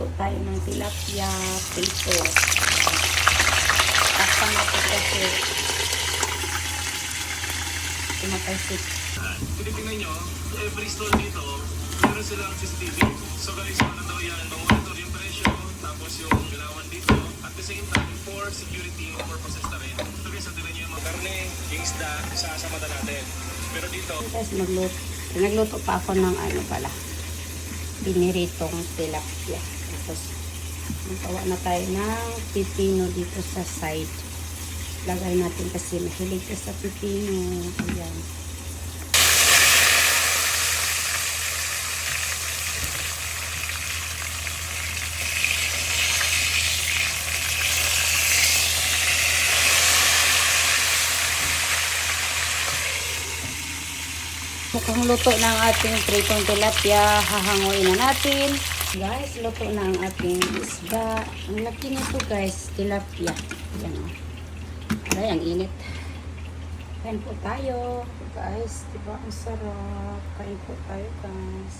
Magluto tayo ng tilapia prito. Takpan natin kasi tumatalsik. Tinitingnan nyo, every stall dito, meron silang CCTV. So guys, ano daw yan, monitor yung presyo, tapos yung galawan dito, at the same time, for security purposes na rin. So guys, tingnan nyo yung mga karne, yung isda, sasama natin. Pero dito, Guys, nagluto pa ako ng ano pala, biniritong tilapia. Tapos, magawa na tayo ng pipino dito sa side. Lagay natin kasi mahilig ka sa pipino. Ayan. Mukhang luto na ang ating pritong tilapia. Hahanguin na natin. Guys, luto na ang ating isda. Ang laki nito guys, tilapia. Yan o. Aray, ang init. Kain po tayo. Guys, diba ang sarap. Kain po tayo guys.